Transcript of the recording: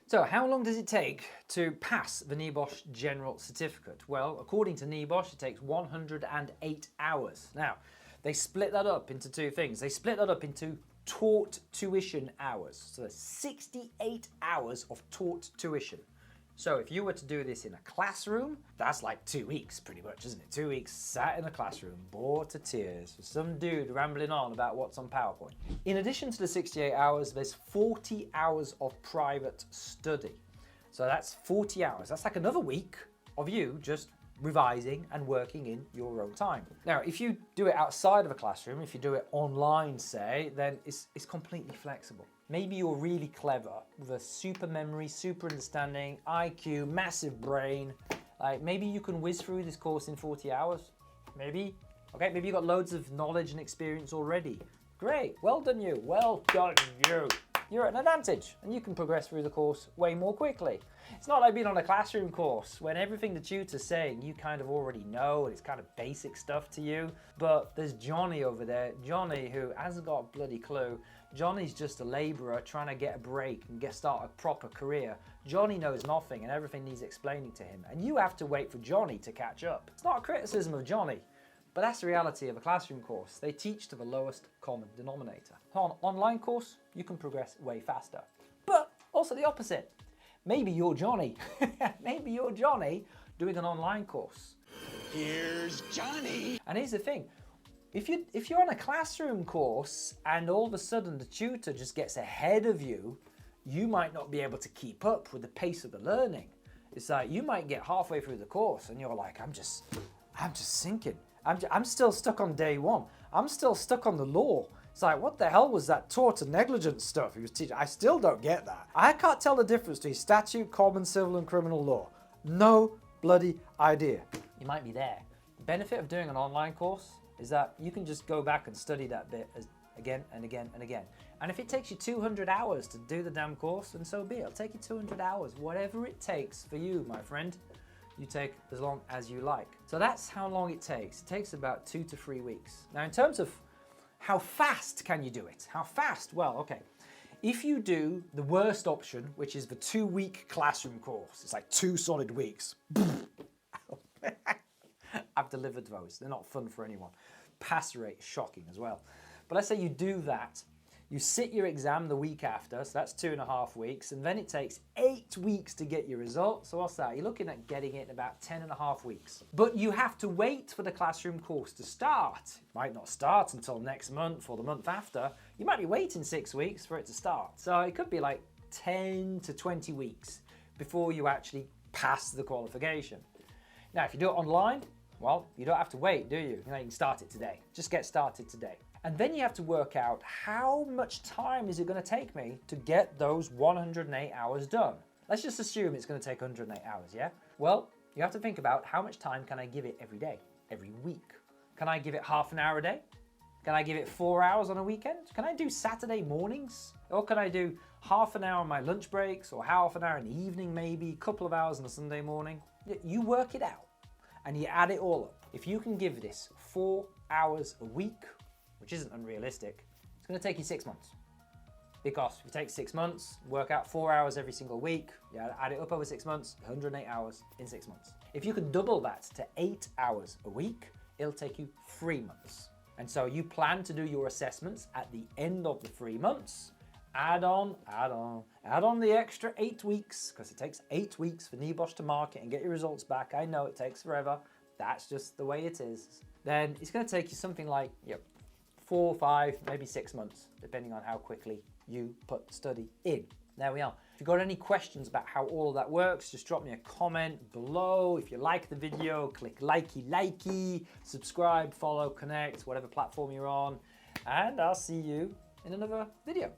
So how long does it take to pass the NEBOSH General Certificate? Well, according to NEBOSH, it takes 108 hours. Now, they split that up into two things. They split that up into taught tuition hours. So there's 68 hours of taught tuition. So if you were to do this in a classroom, that's like 2 weeks pretty much, isn't it? 2 weeks sat in a classroom, bored to tears, with some dude rambling on about what's on PowerPoint. In addition to the 68 hours, there's 40 hours of private study. So that's 40 hours. That's like another week of you just revising and working in your own time. Now, if you do it outside of a classroom, if you do it online, say, then it's completely flexible. Maybe you're really clever with a super memory, super understanding, IQ, massive brain. Like maybe you can whiz through this course in 40 hours. Maybe. Okay, maybe you've got loads of knowledge and experience already. Great, well done you, well done you. You're at an advantage and you can progress through the course way more quickly. It's not like being on a classroom course when everything the tutor's saying you kind of already know and it's kind of basic stuff to you. But there's Johnny over there, Johnny who hasn't got a bloody clue. Johnny's just a labourer trying to get a break and start a proper career. Johnny knows nothing and everything needs explaining to him. And you have to wait for Johnny to catch up. It's not a criticism of Johnny, but that's the reality of a classroom course. They teach to the lowest common denominator. On an online course, you can progress way faster. But also the opposite. Maybe you're Johnny. Maybe you're Johnny doing an online course. Here's Johnny. And here's the thing. If you're on a classroom course and all of a sudden the tutor just gets ahead of you, you might not be able to keep up with the pace of the learning. It's like you might get halfway through the course and you're like, I'm just sinking. I'm still stuck on day one. I'm still stuck on the law. It's like, what the hell was that tort and negligence stuff he was teaching? I still don't get that. I can't tell the difference between statute, common, civil and criminal law. No bloody idea. You might be there. The benefit of doing an online course is that you can just go back and study that bit again and again and again. And if it takes you 200 hours to do the damn course, then so be it. It'll take you 200 hours. Whatever it takes for you, my friend, you take as long as you like. So that's how long it takes. It takes about 2 to 3 weeks. Now, in terms of how fast can you do it? How fast? Well, okay. If you do the worst option, which is the 2-week classroom course, it's like 2 solid weeks. I've delivered those. They're not fun for anyone. Pass rate is shocking as well. But let's say you do that. You sit your exam the week after, so that's 2.5 weeks, and then it takes 8 weeks to get your results. So what's that? You're looking at getting it in about 10.5 weeks. But you have to wait for the classroom course to start. It might not start until next month or the month after. You might be waiting 6 weeks for it to start. So it could be like 10 to 20 weeks before you actually pass the qualification. Now, if you do it online, well, you don't have to wait, do you? You can start it today. Just get started today. And then you have to work out how much time is it going to take me to get those 108 hours done. Let's just assume it's going to take 108 hours, yeah? Well, you have to think about how much time can I give it every day, every week? Can I give it half an hour a day? Can I give it 4 hours on a weekend? Can I do Saturday mornings? Or can I do half an hour on my lunch breaks or half an hour in the evening maybe, a couple of hours on a Sunday morning? You work it out and you add it all up. If you can give this 4 hours a week, which isn't unrealistic, it's going to take you 6 months. Because if you take 6 months, work out 4 hours every single week, add it up over 6 months, 108 hours in 6 months. If you can double that to 8 hours a week, it'll take you 3 months. And so you plan to do your assessments at the end of the 3 months, add on the extra 8 weeks, because it takes 8 weeks for NEBOSH to market and get your results back. I know it takes forever. That's just the way it is. Then it's going to take you something like 4, 5, maybe 6 months, depending on how quickly you put study in. There we are. If you've got any questions about how all of that works, just drop me a comment below. If you like the video, click likey, subscribe, follow, connect, whatever platform you're on, and I'll see you in another video.